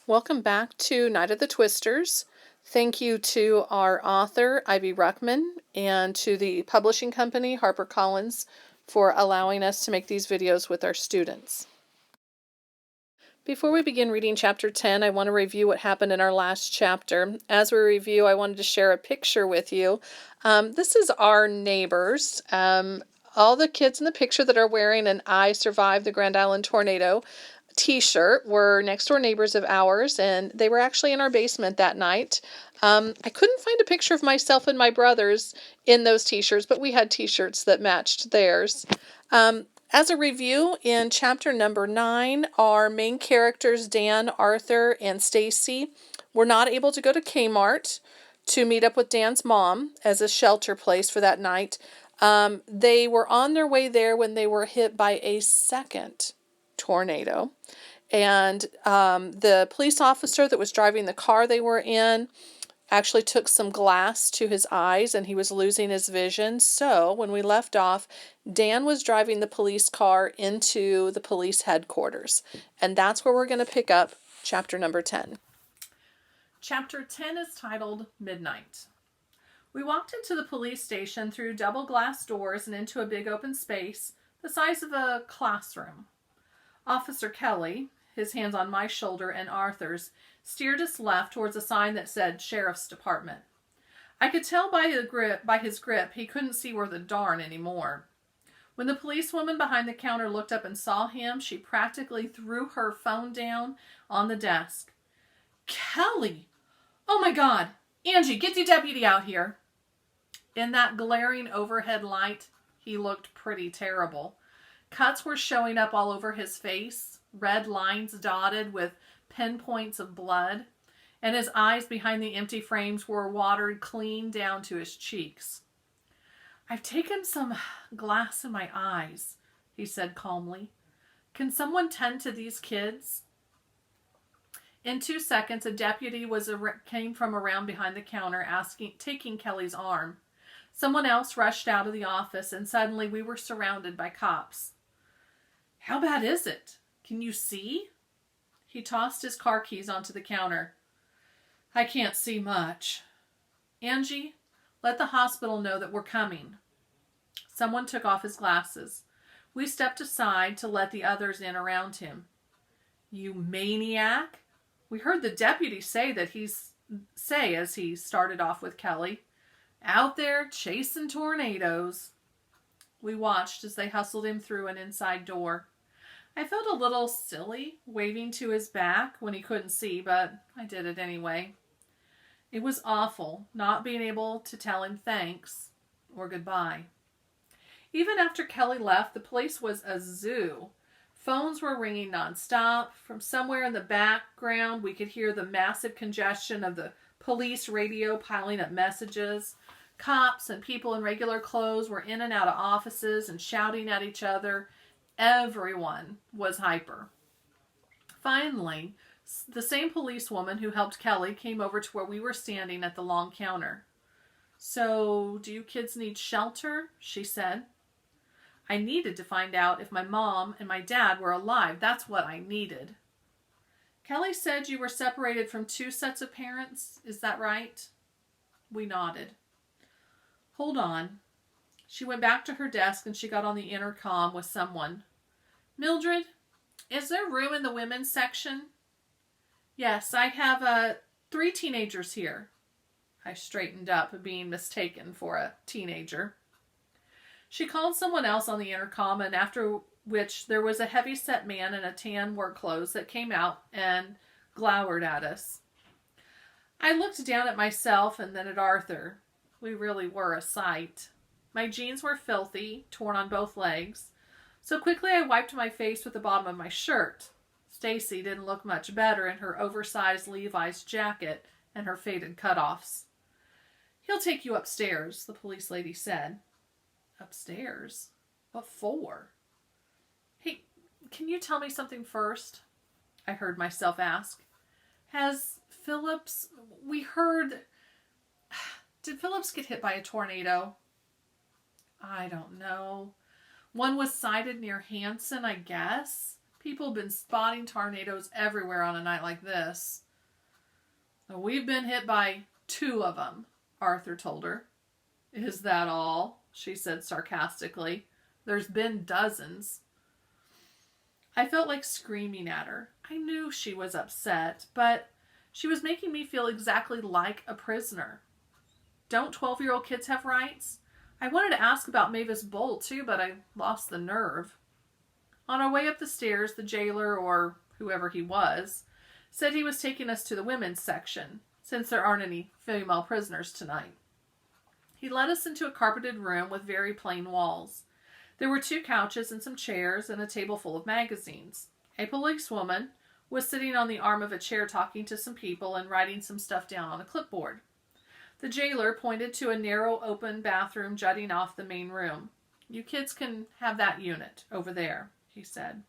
Welcome back to Night of the Twisters. Thank you to our author, Ivy Ruckman, and to the publishing company, HarperCollins, for allowing us to make these videos with our students. Before we begin reading Chapter 10, I want to review what happened in our last chapter. As we review, I wanted to share a picture with you. This is our neighbors. All the kids in the picture that are wearing an I Survived the Grand Island Tornado t-shirt were next door neighbors of ours, and they were actually in our basement that night. I couldn't find a picture of myself and my brothers in those t-shirts, but we had t-shirts that matched theirs. As a review, in chapter number 9, our main characters, Dan, Arthur, and Stacy, were not able to go to Kmart to meet up with Dan's mom as a shelter place for that night. They were on their way there when they were hit by a second tornado. And the police officer that was driving the car they were in actually took some glass to his eyes and he was losing his vision. So when we left off, Dan was driving the police car into the police headquarters. And that's where we're going to pick up chapter number 10. Chapter 10 is titled Midnight. We walked into the police station through double glass doors and into a big open space the size of a classroom. Officer Kelly, his hands on my shoulder and Arthur's, steered us left towards a sign that said Sheriff's Department. I could tell by his grip he couldn't see worth a darn anymore. When the policewoman behind the counter looked up and saw him, she practically threw her phone down on the desk. Kelly! Oh my God! Angie, get the deputy out here! In that glaring overhead light, he looked pretty terrible. Cuts were showing up all over his face, red lines dotted with pinpoints of blood, and his eyes behind the empty frames were watered clean down to his cheeks. I've taken some glass in my eyes, he said calmly. Can someone tend to these kids? In 2 seconds, a deputy came from around behind the counter, taking Kelly's arm. Someone else rushed out of the office, and suddenly we were surrounded by cops. How bad is it? Can you see? He tossed his car keys onto the counter. I can't see much. Angie, let the hospital know that we're coming. Someone took off his glasses. We stepped aside to let the others in around him. You maniac! We heard the deputy say as he started off with Kelly. Out there chasing tornadoes. We watched as they hustled him through an inside door. I felt a little silly waving to his back when he couldn't see, but I did it anyway. It was awful not being able to tell him thanks or goodbye. Even after Kelly left, the place was a zoo. Phones were ringing nonstop. From somewhere in the background, we could hear the massive congestion of the police radio piling up messages. Cops and people in regular clothes were in and out of offices and shouting at each other. Everyone was hyper. Finally, the same policewoman who helped Kelly came over to where we were standing at the long counter. So, do you kids need shelter? She said. I needed to find out if my mom and my dad were alive. That's what I needed. Kelly said you were separated from 2 sets of parents. Is that right? We nodded. Hold on. She went back to her desk and she got on the intercom with someone. Mildred, is there room in the women's section? Yes, I have 3 teenagers here. I straightened up, being mistaken for a teenager. She called someone else on the intercom, and after which there was a heavy-set man in a tan work clothes that came out and glowered at us. I looked down at myself and then at Arthur. We really were a sight. My jeans were filthy, torn on both legs. So quickly I wiped my face with the bottom of my shirt. Stacy didn't look much better in her oversized Levi's jacket and her faded cutoffs. He'll take you upstairs, the police lady said. Upstairs? What for? Hey, can you tell me something first? I heard myself ask. Has Phillips... Did Phillips get hit by a tornado? I don't know. One was sighted near Hanson, I guess. People have been spotting tornadoes everywhere on a night like this. We've been hit by 2 of them, Arthur told her. Is that all? She said sarcastically. There's been dozens. I felt like screaming at her. I knew she was upset, but she was making me feel exactly like a prisoner. Don't 12-year-old kids have rights? I wanted to ask about Mavis Bolt too, but I lost the nerve. On our way up the stairs, the jailer, or whoever he was, said he was taking us to the women's section, since there aren't any female prisoners tonight. He led us into a carpeted room with very plain walls. There were 2 couches and some chairs and a table full of magazines. A policewoman was sitting on the arm of a chair talking to some people and writing some stuff down on a clipboard. The jailer pointed to a narrow open bathroom jutting off the main room. You kids can have that unit over there, he said.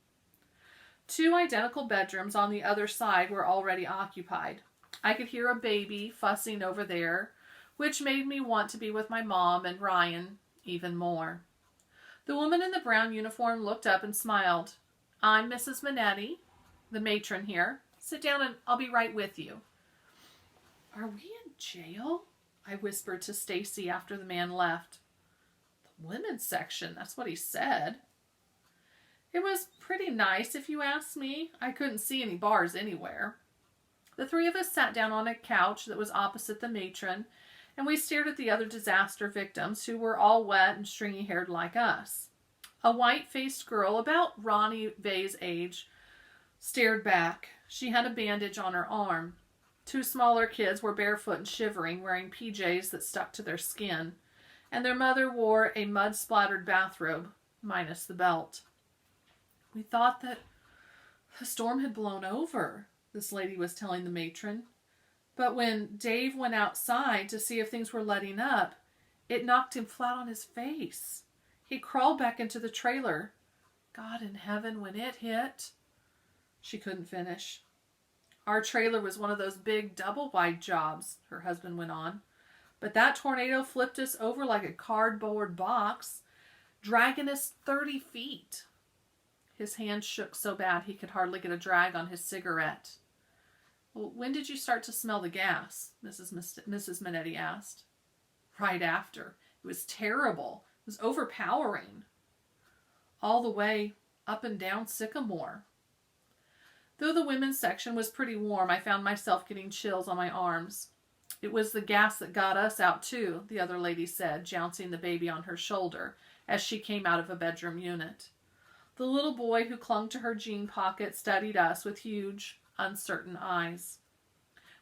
2 identical bedrooms on the other side were already occupied. I could hear a baby fussing over there, which made me want to be with my mom and Ryan even more. The woman in the brown uniform looked up and smiled. I'm Mrs. Minetti, the matron here. Sit down and I'll be right with you. Are we in jail? I whispered to Stacy after the man left. The women's section, that's what he said. It was pretty nice, if you ask me. I couldn't see any bars anywhere. The 3 of us sat down on a couch that was opposite the matron, and we stared at the other disaster victims, who were all wet and stringy-haired like us. A white-faced girl, about Ronnie Vay's age, stared back. She had a bandage on her arm. 2 smaller kids were barefoot and shivering, wearing PJs that stuck to their skin, and their mother wore a mud-splattered bathrobe, minus the belt. We thought that the storm had blown over, this lady was telling the matron. But when Dave went outside to see if things were letting up, it knocked him flat on his face. He crawled back into the trailer. God in heaven, when it hit. She couldn't finish. Our trailer was one of those big double-wide jobs, her husband went on. But that tornado flipped us over like a cardboard box, dragging us 30 feet. His hand shook so bad he could hardly get a drag on his cigarette. Well, when did you start to smell the gas? Mrs. Minetti asked. Right after. It was terrible. It was overpowering. All the way up and down Sycamore. Though the women's section was pretty warm, I found myself getting chills on my arms. It was the gas that got us out too, the other lady said, jouncing the baby on her shoulder as she came out of a bedroom unit. The little boy who clung to her jean pocket studied us with huge, uncertain eyes.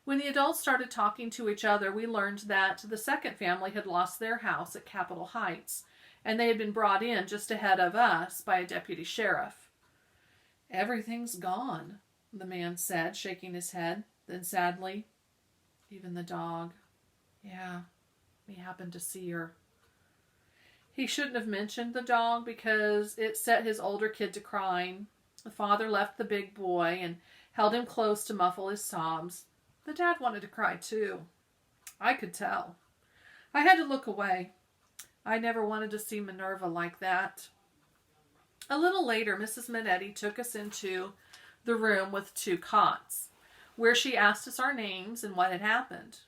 When the adults started talking to each other, we learned that the second family had lost their house at Capitol Heights, and they had been brought in just ahead of us by a deputy sheriff. Everything's gone, the man said, shaking his head. Then sadly, even the dog. Yeah, we happened to see her. He shouldn't have mentioned the dog because it set his older kid to crying. The father left the big boy and held him close to muffle his sobs. The dad wanted to cry too. I could tell. I had to look away. I never wanted to see Minerva like that. A little later, Mrs. Minetti took us into the room with 2 cots, where she asked us our names and what had happened.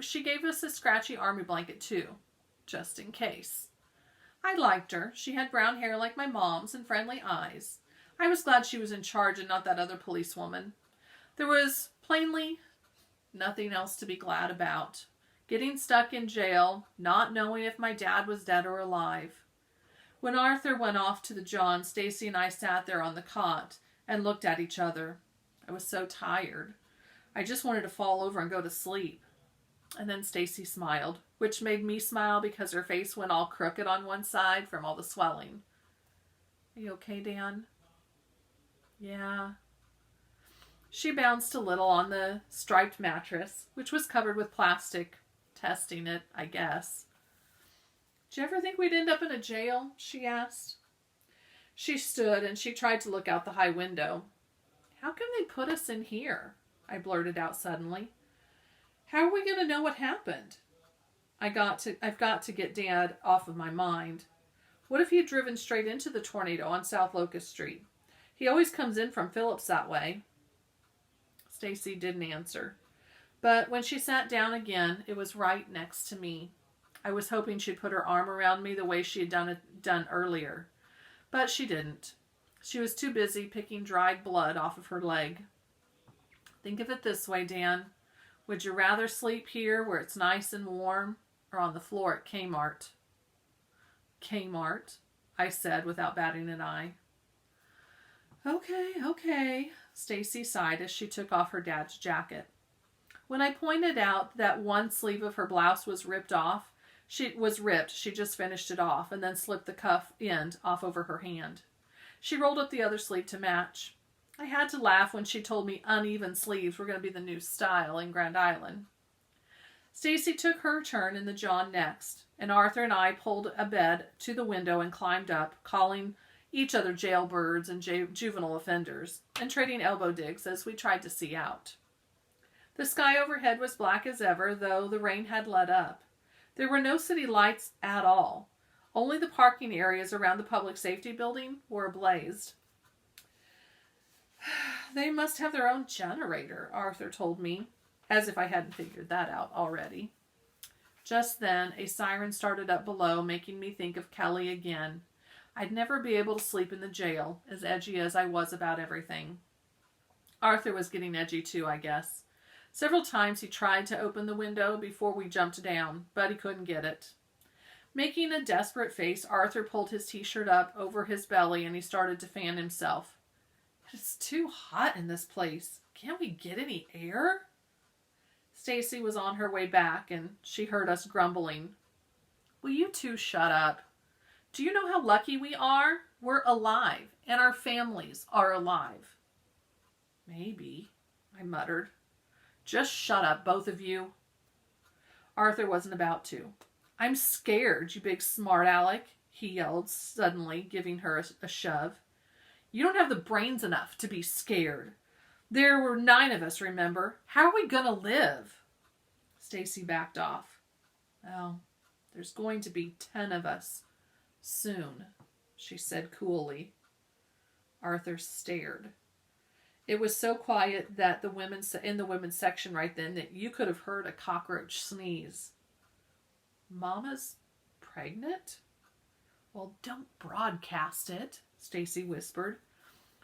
She gave us a scratchy army blanket too, just in case. I liked her. She had brown hair like my mom's and friendly eyes. I was glad she was in charge and not that other policewoman. There was plainly nothing else to be glad about. Getting stuck in jail, not knowing if my dad was dead or alive. When Arthur went off to the John, Stacy and I sat there on the cot and looked at each other. I was so tired. I just wanted to fall over and go to sleep. And then Stacy smiled, which made me smile because her face went all crooked on one side from all the swelling. Are you okay, Dan? Yeah. She bounced a little on the striped mattress, which was covered with plastic, testing it, I guess. Did you ever think we'd end up in a jail? She asked. She stood and she tried to look out the high window. How come they put us in here? I blurted out suddenly. How are we going to know what happened? I've got to get Dad off of my mind. What if he had driven straight into the tornado on South Locust Street? He always comes in from Phillips that way. Stacy didn't answer. But when she sat down again, it was right next to me. I was hoping she'd put her arm around me the way she had done earlier. But she didn't. She was too busy picking dried blood off of her leg. Think of it this way, Dan. Would you rather sleep here where it's nice and warm or on the floor at Kmart? Kmart, I said without batting an eye. Okay, Stacy sighed as she took off her dad's jacket. When I pointed out that one sleeve of her blouse was ripped, she just finished it off and then slipped the cuff end off over her hand. She rolled up the other sleeve to match. I had to laugh when she told me uneven sleeves were going to be the new style in Grand Island. Stacy took her turn in the John next, and Arthur and I pulled a bed to the window and climbed up, calling each other jailbirds and juvenile offenders, and trading elbow digs as we tried to see out. The sky overhead was black as ever, though the rain had let up. There were no city lights at all. Only the parking areas around the public safety building were ablaze. They must have their own generator, Arthur told me, as if I hadn't figured that out already. Just then, a siren started up below, making me think of Kelly again. I'd never be able to sleep in the jail, as edgy as I was about everything. Arthur was getting edgy too, I guess. Several times he tried to open the window before we jumped down, but he couldn't get it. Making a desperate face, Arthur pulled his t-shirt up over his belly and he started to fan himself. It's too hot in this place. Can't we get any air? Stacy was on her way back and she heard us grumbling. Will you two shut up? Do you know how lucky we are? We're alive and our families are alive. Maybe, I muttered. Just shut up, both of you. Arthur wasn't about to. I'm scared, you big smart aleck, he yelled, suddenly giving her a shove. You don't have the brains enough to be scared. There were 9 of us, remember? How are we going to live? Stacy backed off. Well, there's going to be 10 of us soon, she said coolly. Arthur stared. It was so quiet that in the women's section right then that you could have heard a cockroach sneeze. Mama's pregnant? Well, don't broadcast it, Stacy whispered.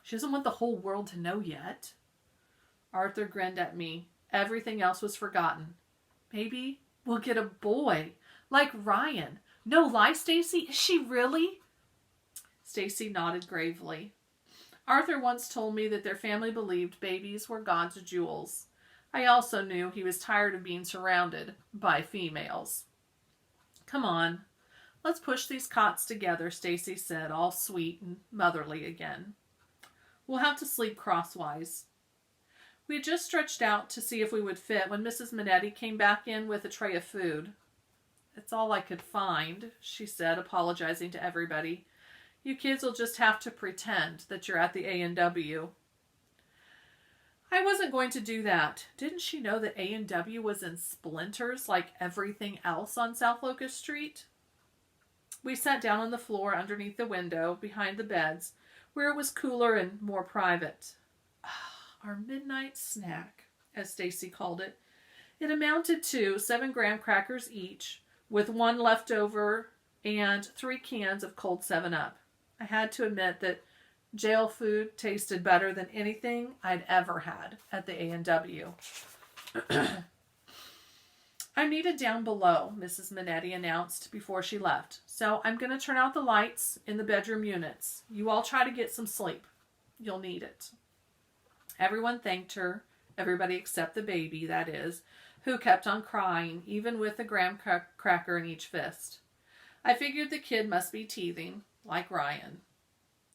She doesn't want the whole world to know yet. Arthur grinned at me. Everything else was forgotten. Maybe we'll get a boy, like Ryan. No lie, Stacy? Is she really? Stacy nodded gravely. Arthur once told me that their family believed babies were God's jewels. I also knew he was tired of being surrounded by females. Come on, let's push these cots together, Stacy said, all sweet and motherly again. We'll have to sleep crosswise. We had just stretched out to see if we would fit when Mrs. Minetti came back in with a tray of food. It's all I could find, she said, apologizing to everybody. You kids will just have to pretend that you're at the A&W. I wasn't going to do that. Didn't she know that A&W was in splinters like everything else on South Locust Street? We sat down on the floor underneath the window, behind the beds, where it was cooler and more private. Our midnight snack, as Stacy called it. It amounted to 7 graham crackers each, with 1 left over and 3 cans of cold 7-Up. I had to admit that jail food tasted better than anything I'd ever had at the A&W. I'm needed down below, Mrs. Minetti announced before she left, so I'm going to turn out the lights in the bedroom units. You all try to get some sleep. You'll need it. Everyone thanked her, everybody except the baby, that is, who kept on crying, even with a graham cracker in each fist. I figured the kid must be teething, like Ryan.